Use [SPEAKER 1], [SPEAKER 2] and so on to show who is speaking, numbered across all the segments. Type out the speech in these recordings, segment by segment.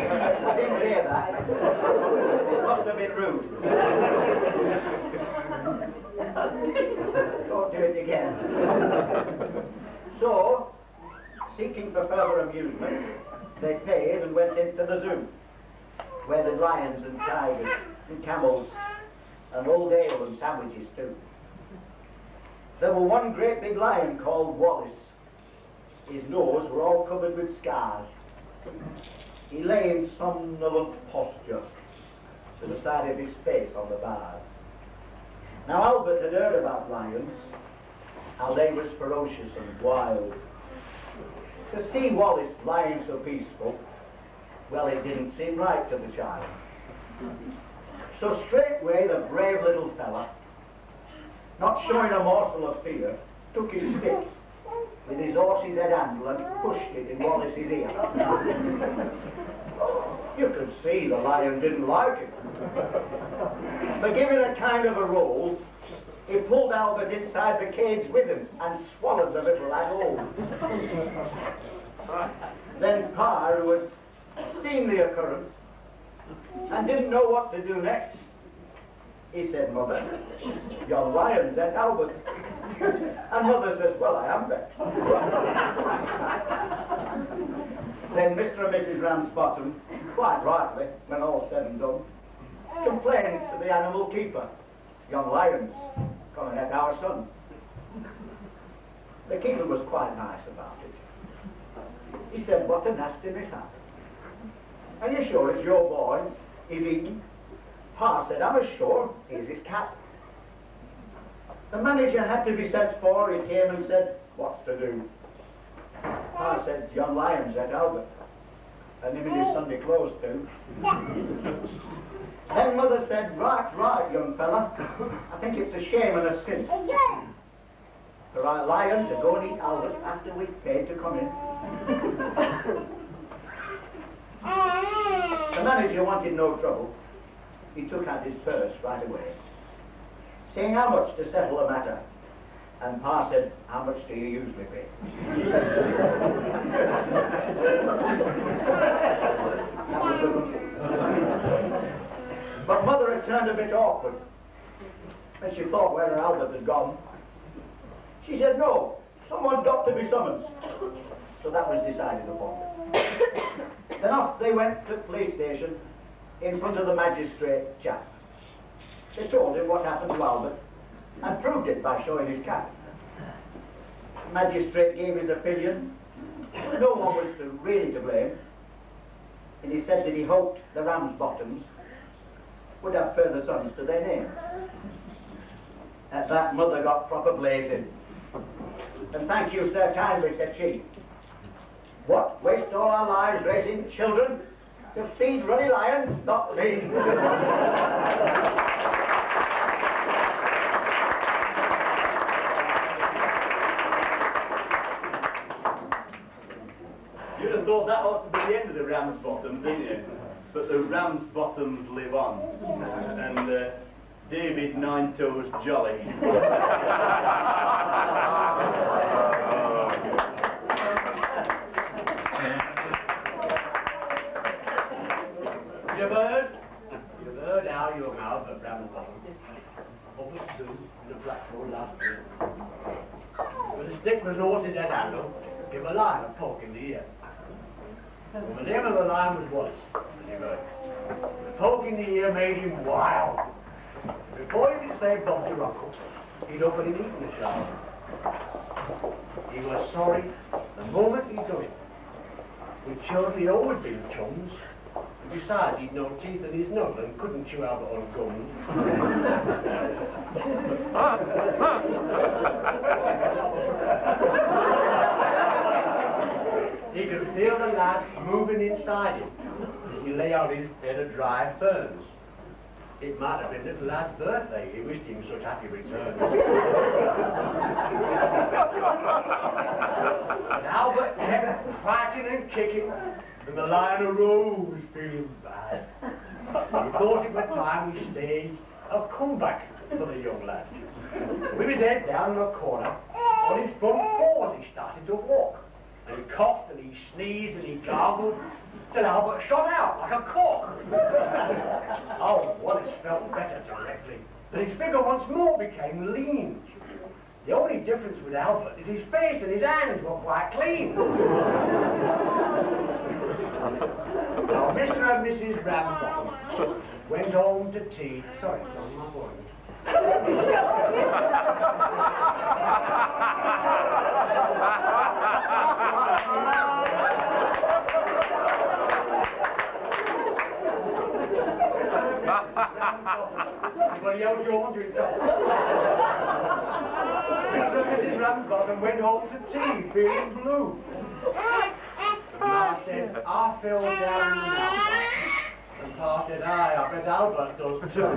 [SPEAKER 1] I didn't hear that. It must have been rude. Don't do it again. So, seeking for further amusement, they paid and went into the zoo, where the lions and tigers and camels and old ale and sandwiches too. There were one great big lion called Wallace. His nose were all covered with scars. He lay in somnolent posture to the side of his face on the bars. Now Albert had heard about lions, how they was ferocious and wild. To see Wallace lying so peaceful, well, it didn't seem right to the child. So straightway the brave little fella, not showing a morsel of fear, took his stick with his horse's head handle and pushed it in Wallace's ear. You could see the lion didn't like it. But giving a kind of a roll, he pulled Albert inside the cage with him and swallowed the little lad whole. Then Pa, who had seen the occurrence and didn't know what to do next, he said, "Mother, your lion's at Albert." And Mother says, "Well, I am vexed." Then Mr. and Mrs. Ramsbottom, quite rightly, when all said and done, complained to the animal keeper, "Young lion's gonna at our son." The keeper was quite nice about it. He said, "What a nasty mishap. Are you sure it's your boy he's eaten?" Pa said, "I'm as sure he's his cat." The manager had to be sent for. He came and said, "What's to do?" Pa said, "Young lion's at Albert, and him in his Sunday clothes too." Then Mother said, right, young fella, I think it's a shame and a sin for our lion to go and eat Albert after we've paid to come in." The manager wanted no trouble. He took out his purse right away, saying how much to settle the matter. And Pa said, "How much do you usually pay?" But Mother had turned a bit awkward, and she thought whether Albert had gone. She said, "No, someone's got to be summoned." So that was decided upon. Then off they went to the police station in front of the magistrate chap. They told him what happened to Albert and proved it by showing his cat. The magistrate gave his opinion. No one was really to blame, and he said that he hoped the Ramsbottoms would have further sons to their name. At that, Mother got proper blazing. "And thank you, sir, kindly," said she. "What, waste all our lives raising children to feed ruddy lions? Not me."
[SPEAKER 2] You'd have thought that ought to be the end of the Ramsbottoms, didn't you? But the Ramsbottoms live on. And David Nine-Toes Jolly.
[SPEAKER 3] You've heard how young Albert Ramsbottom up at zoo in the Blackpool last year. With a stick with an horse's head handle, give a lion a poke in the ear. Well, the name of the lion was Wallace, as you heard. The poke in the ear made him wild. Before he could say Bob to Ruckle, he'd up and he'd eaten the child. He was sorry the moment he'd done it. With children, he'd always been chums. Besides, he'd no teeth in his nose and couldn't chew out on gums. He could feel the lad moving inside him as he lay on his bed of dry ferns. It might have been little lad's birthday. He wished him such happy return. But Albert kept fighting and kicking, and the lion arose, feeling bad. He thought it was time he staged a comeback for the young lad. With his head down in a corner, on his front paws he started to walk, And he coughed and he sneezed and he gargled till Albert shot out like a cork. Oh, Wallace felt better directly, and his figure once more became lean. The only difference with Albert is his face and his hands were quite clean. Now, Mr. and Mrs. Ramsbottom went home to tea. Sorry, John, my boy. Anybody else yawned? Mr. and Mrs. Ramsbottom went home to tea, feeling blue. And Ma said, I fell down now. And Pa said, aye, I bet Albert does too.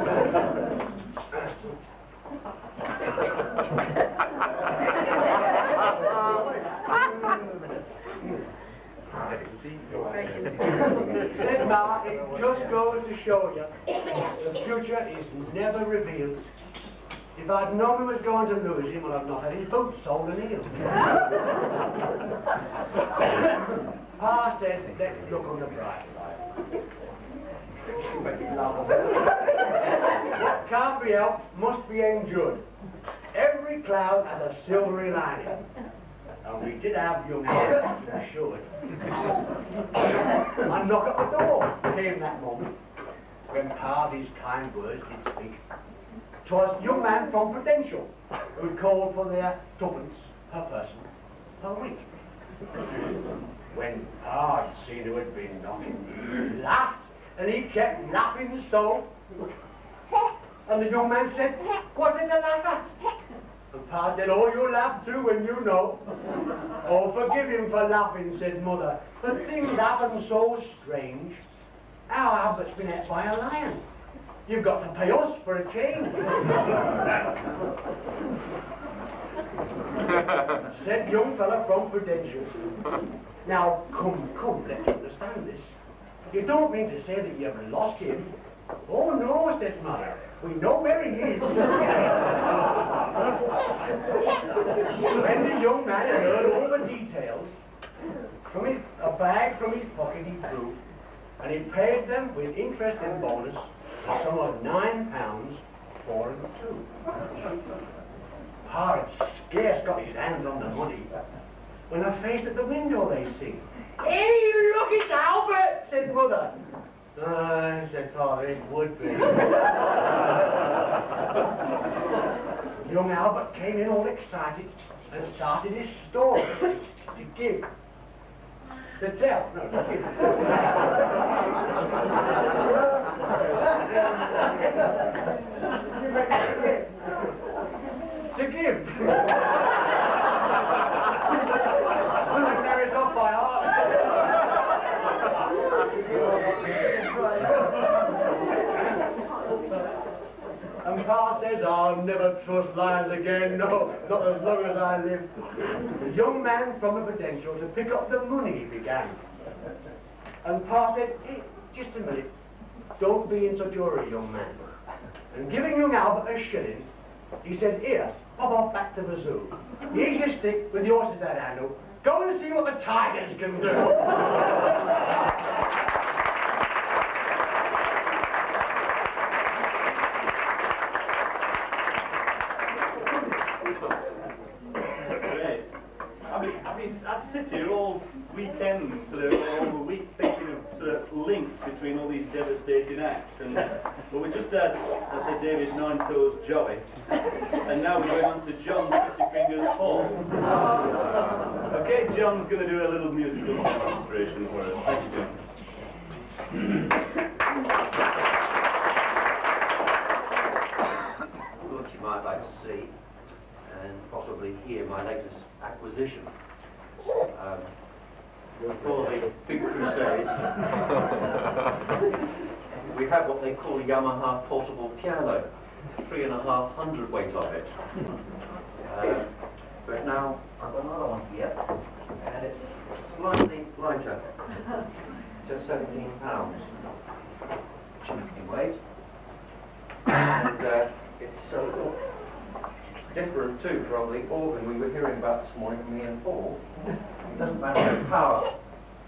[SPEAKER 3] Said Ma, it just goes to show you, the future is never revealed. If I'd known we was going to lose him, well, I'd not had his boots sold and healed. Pa said, let's look on the bright side. What can't be helped must be endured. Every cloud has a silvery lining. And we did have young Albert, to be sure. A knock at the door came that moment, when Pa these kind words did speak. 'Twas a young man from Prudential, who called for their tuppence per person per week. When Pa had seen who had been knocking, he laughed, and he kept laughing so. And the young man said, what did you laugh at? And Pa said, oh, you laugh too when you know. Oh, forgive him for laughing, said Mother, but things happen so strange. Our Albert's been ate by a lion. You've got to pay us for a change. Said young fella from Prudential. Now, come, let's understand this. You don't mean to say that you've lost him? Oh, no, said Mother. We know where he is. When the young man had heard all the details, a bag from his pocket he drew, and he paid them with interest and bonus the sum of £9, 4 and 2. Pa had scarce got his hands on the money when a face at the window they see. Hey, look, it's Albert, said Mother. Aye, said Father, it would be. Young Albert came in all excited and started his story to give. To tell, no, to give. To give. I know it's off by heart. And Pa says, I'll never trust lions again, no, not as long as I live. The young man from the Prudential to pick up the money he began. And Pa said, hey, just a minute, don't be in such a hurry, young man. And giving young Albert a shilling, he said, here, pop off back to the zoo. Here's your stick with the horses that handle. Go and see what the tigers can do.
[SPEAKER 2] I sit here all weekend, sort of all the week, thinking of sort of links between all these devastating acts. And well, we just had, I said, David Nine Toes Jolly, and now we're going on to John 50 Fingers Paul. Okay, John's going to do a little musical demonstration for us. Thanks, John.
[SPEAKER 4] Thought you might like to see and possibly hear my latest acquisition. For the big crusades, we have what they call a Yamaha portable piano, 3.5 hundredweight of it. But now I've got another one here, and it's slightly lighter, just 17 pounds in weight, and it's different too from the organ we were hearing about this morning from the N4. It doesn't matter if power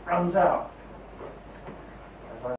[SPEAKER 4] runs out.